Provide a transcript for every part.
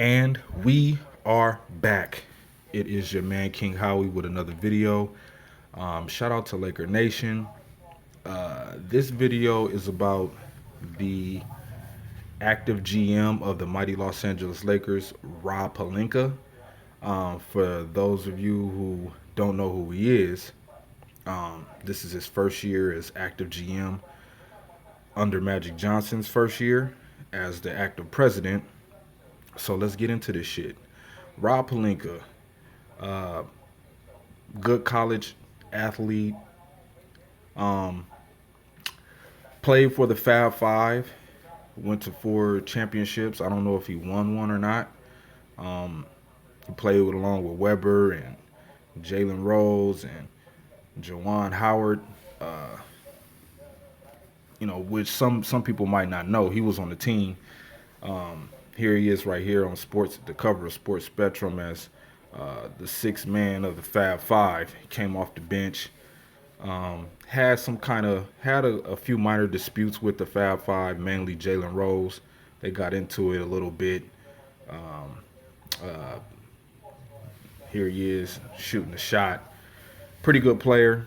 And we are back. It is your man King Howie with another video. Shout out to Laker Nation. This video is about the active GM of the mighty Los Angeles Lakers, Rob Pelinka. For those of you who don't know who he is, this is his first year as active GM under Magic Johnson's first year as the active president. So let's get into this shit. Rob Pelinka, uh, good college athlete, um, played for the Fab Five, went to 4 championships. I don't know if he won one or not. Um, he played with along with Weber and Jalen Rose and Jawan Howard. Uh, which some people might not know. He was on the team. Here he is right here on sports, the cover of Sports Spectrum as the sixth man of the Fab Five. He came off the bench. Had a few minor disputes with the Fab Five, mainly Jalen Rose. They got into it a little bit. Um, uh, Here he is shooting a shot. Pretty good player.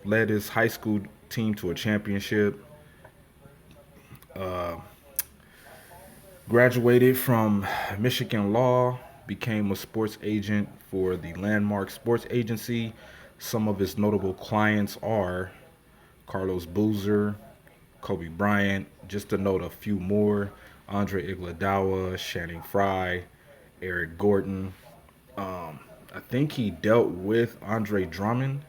Led his high school team to a championship. Uh, Graduated from Michigan Law, became a sports agent for the Landmark Sports Agency. Some of his notable clients are Carlos Boozer, Kobe Bryant, just to note a few more, Andre Iguodala, Channing Frye, Eric Gordon. I think he dealt with Andre Drummond,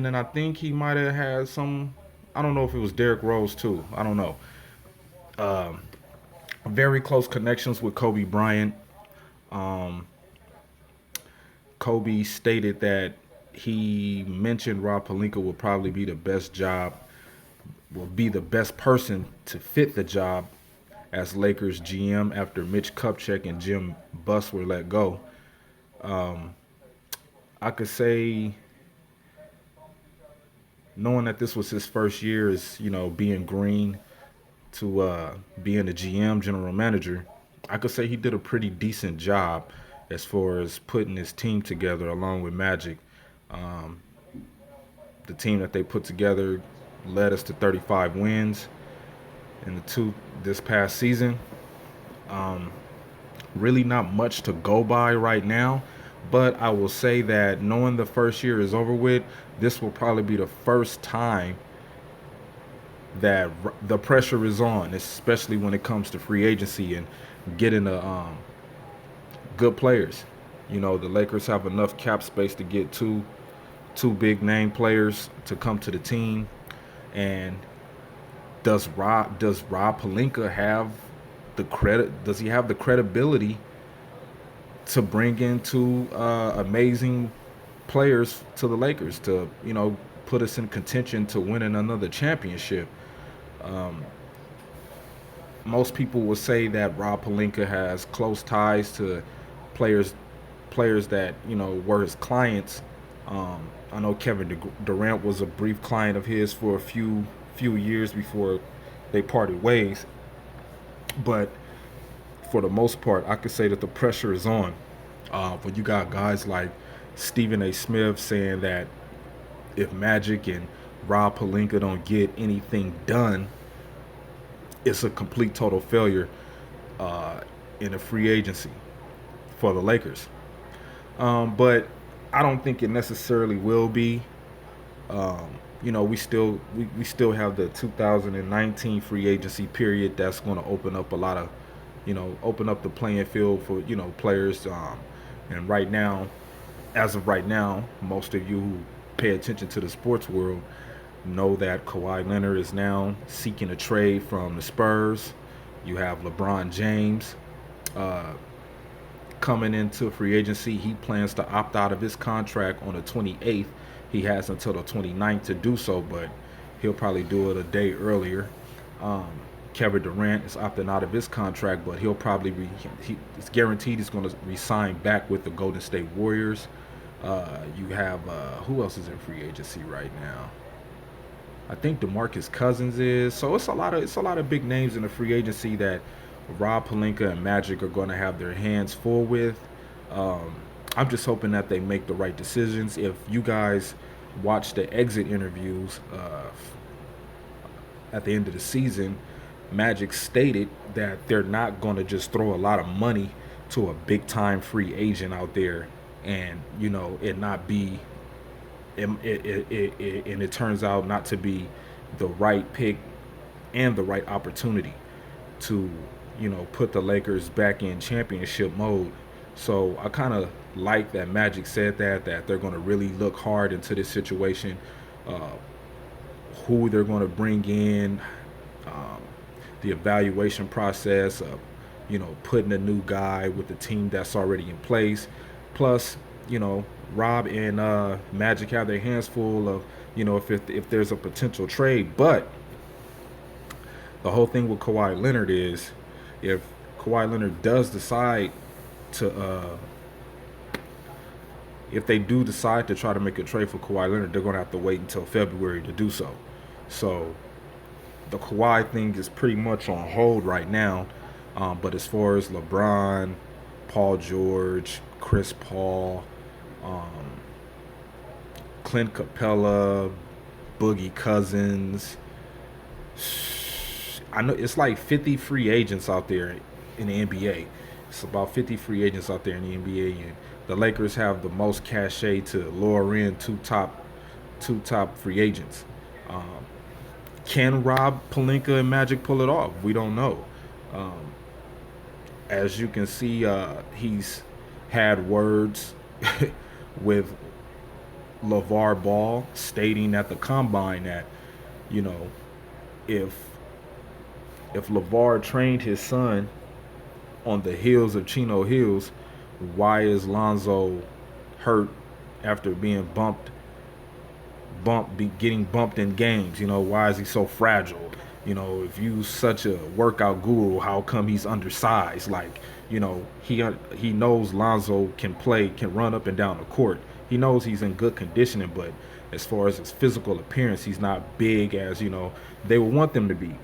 and I think he might have had some. I don't know if it was Derrick Rose too. I don't know. Um, Very close connections with Kobe Bryant. Um, Kobe stated that he mentioned Rob Pelinka would probably be the best job, will be the best person to fit the job as Lakers GM after Mitch Kupchak and Jim Buss were let go. Um, I could say, knowing that this was his first year as being green to being a GM, general manager, I could say he did a pretty decent job as far as putting his team together along with Magic. Um, the team that they put together led us to 35 wins in the two this past season. Um, Really not much to go by right now, but I will say that knowing the first year is over with, this will probably be the first time that the pressure is on, especially when it comes to free agency and getting good players. The Lakers have enough cap space to get two big name players to come to the team. And does Rob Pelinka have the credit? Does he have the credibility to bring in two amazing players to the Lakers to put us in contention to winning another championship? Um, Most people will say that Rob Pelinka has close ties to players players that were his clients. I know Kevin Durant was a brief client of his for a few years before they parted ways, but for the most part, I could say that the pressure is on. When you got guys like Stephen A. Smith saying that if Magic and Rob Pelinka don't get anything done, it's a complete total failure uh, in a free agency for the Lakers. But I don't think it necessarily will be. We still have the 2019 free agency period that's going to open up a lot of, open up the playing field for players. And right now, as of right now, most of you who pay attention to the sports world know that Kawhi Leonard is now seeking a trade from the Spurs. You have LeBron James uh, coming into free agency. He plans to opt out of his contract on the 28th. He has until the 29th to do so, but he'll probably do it a day earlier. Um, Kevin Durant is opting out of his contract, but he'll probably it's guaranteed he's going to re-sign back with the Golden State Warriors. You have who else is in free agency right now? I think DeMarcus Cousins is. So it's a lot of big names in the free agency that Rob Pelinka and Magic are going to have their hands full with. Um, I'm just hoping that they make the right decisions. If you guys watch the exit interviews at the end of the season, Magic stated that they're not going to just throw a lot of money to a big time free agent out there and it not be and it turns out not to be the right pick and the right opportunity to put the Lakers back in championship mode. So I kind of like that Magic said that they're going to really look hard into this situation, uh, who they're going to bring in, um, the evaluation process of putting a new guy with the team that's already in place. Plus, you know, Rob and Magic have their hands full of if there's a potential trade. But the whole thing with Kawhi Leonard is if Kawhi Leonard does decide to if they do decide to try to make a trade for Kawhi Leonard, they're going to have to wait until February to do so. So the Kawhi thing is pretty much on hold right now. But as far as LeBron, Paul George, Chris Paul, um, Clint Capella, Boogie Cousins, I know it's like 50 free agents out there in the NBA. It's about 50 free agents out there in the NBA, and the Lakers have the most cachet to lure in two top free agents. Um, can Rob Pelinka and Magic pull it off? We don't know. Um, as you can see, he's had words with LeVar Ball stating at the combine that you know if LeVar trained his son on the heels of Chino Hills, why is Lonzo hurt after being getting bumped in games? Why is he so fragile? If you such a workout guru, how come he's undersized? Like, he knows Lonzo can play, can run up and down the court. He knows he's in good conditioning, but as far as his physical appearance, he's not big as they would want them to be.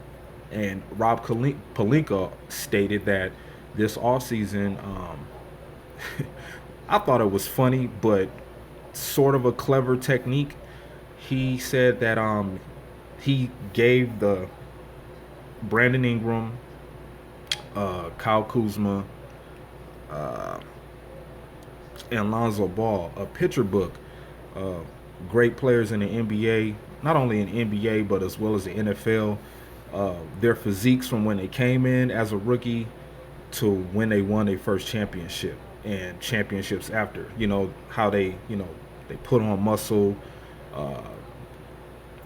And Rob Pelinka stated that this offseason, I thought it was funny, but sort of a clever technique. He said that he gave the Brandon Ingram, Kyle Kuzma, uh, and Lonzo Ball a picture book. Uh, Great players in the NBA, not only in NBA but as well as the NFL. Their physiques from when they came in as a rookie to when they won their first championship and championships after. How they put on muscle, uh,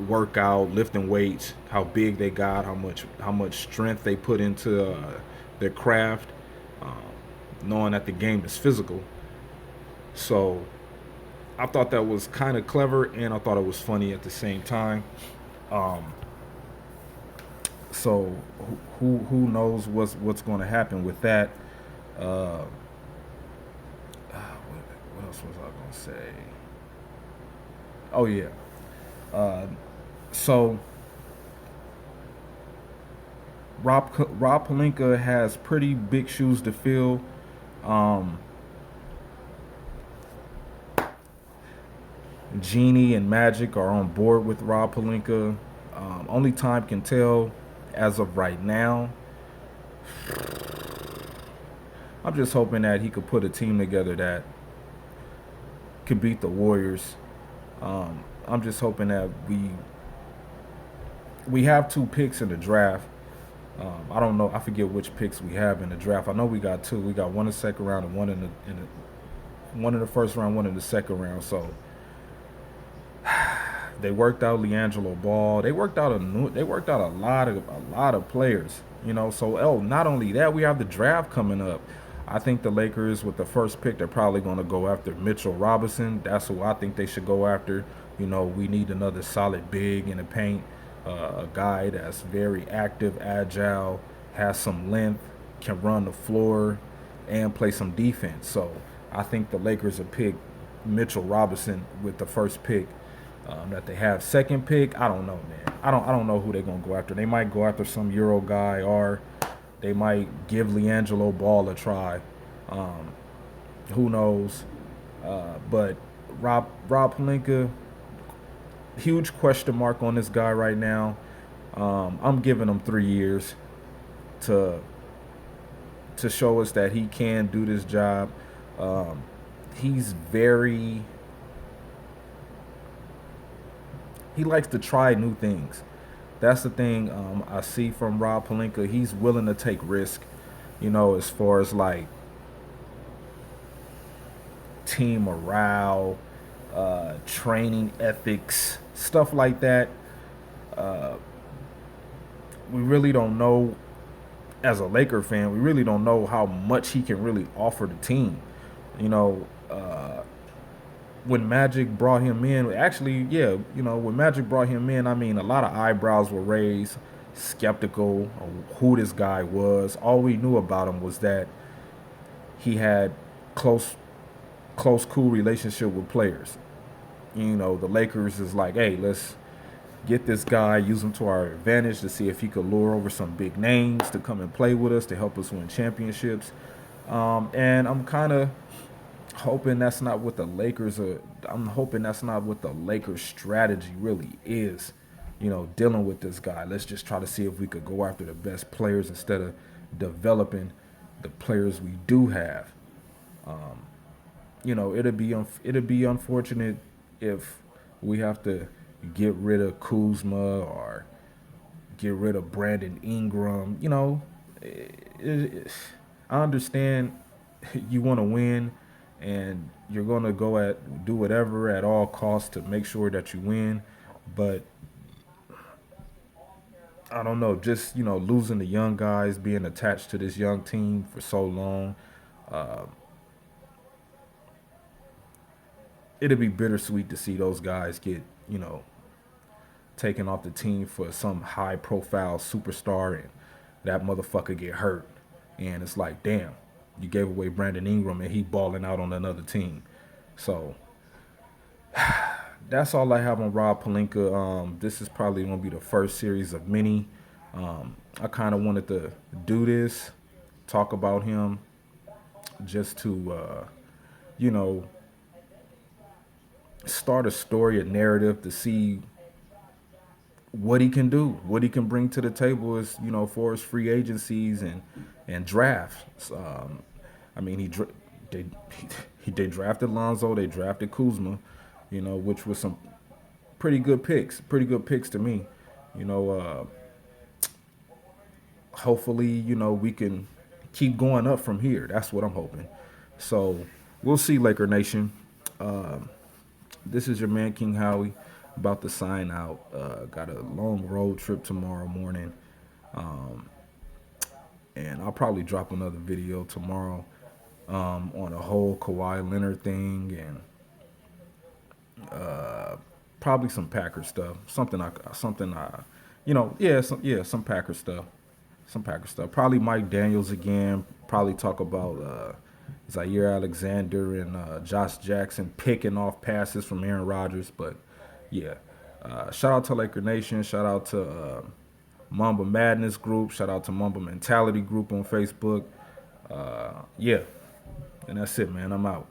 workout, lifting weights, how big they got, how much strength they put into their craft, um, knowing that the game is physical. So I thought that was kind of clever, and I thought it was funny at the same time. Um, so who knows what's going to happen with that? Uh, what else was I going to say? Oh yeah. Uh, so Rob Pelinka has pretty big shoes to fill. Um, Genie and Magic are on board with Rob Pelinka. Only time can tell. As of right now, I'm just hoping that he could put a team together that could beat the Warriors. I'm just hoping that we have two picks in the draft. I don't know. I forget which picks we have in the draft. I know we got two. We got one in the second round and one in the first round, one in the second round. So they worked out LiAngelo Ball. They worked out a lot of players. So not only that, we have the draft coming up. I think the Lakers with the first pick, they're probably going to go after Mitchell Robinson. That's who I think they should go after. We need another solid big in the paint, a guy that's very active, agile, has some length, can run the floor, and play some defense. So I think the Lakers will pick Mitchell Robinson with the first pick. that they have. Second pick, I don't know, man. I don't know who they're gonna go after. They might go after some Euro guy, or they might give LiAngelo Ball a try. Um, who knows? But Rob Pelinka, huge question mark on this guy right now. I'm giving him 3 years to show us that he can do this job. Um, he's very he likes to try new things. That's the thing I see from Rob Pelinka. He's willing to take risk, as far as like team morale, training ethics, stuff like that. Uh, we really don't know, as a Laker fan, we really don't know how much he can really offer the team. You know, when Magic brought him in, actually, yeah, when Magic brought him in, I mean, a lot of eyebrows were raised, skeptical of who this guy was. All we knew about him was that he had close, cool relationship with players. The Lakers is like, hey, let's get this guy, use him to our advantage to see if he could lure over some big names to come and play with us to help us win championships. And I'm kind of hoping that's not what the Lakers are. I'm hoping that's not what the Lakers' strategy really is. Dealing with this guy. Let's just try to see if we could go after the best players instead of developing the players we do have. It'd be unfortunate if we have to get rid of Kuzma or get rid of Brandon Ingram. I understand you want to win, and you're going to do whatever at all costs to make sure that you win. But I don't know, just losing the young guys, being attached to this young team for so long. Uh, it'd be bittersweet to see those guys get taken off the team for some high profile superstar, and that motherfucker get hurt. And it's like, damn, you gave away Brandon Ingram and he balling out on another team. So that's all I have on Rob Pelinka. This is probably going to be the first series of many. I kind of wanted to do this, talk about him, just to, start a story, a narrative to see what he can do, what he can bring to the table is, for his free agencies and drafts. I mean, they they drafted Lonzo, they drafted Kuzma, which was some pretty good picks to me. You know, hopefully, we can keep going up from here. That's what I'm hoping. So we'll see, Laker Nation. This is your man King Howie, about to sign out. Got a long road trip tomorrow morning, and I'll probably drop another video tomorrow on a whole Kawhi Leonard thing, and probably some Packer stuff. Some Packer stuff. Some Packer stuff. Probably Mike Daniels again. Probably talk about Zaire Alexander and Josh Jackson picking off passes from Aaron Rodgers. But yeah, shout out to Laker Nation. Shout out to Mamba Madness Group. Shout out to Mamba Mentality Group on Facebook. Yeah, and that's it, man. I'm out.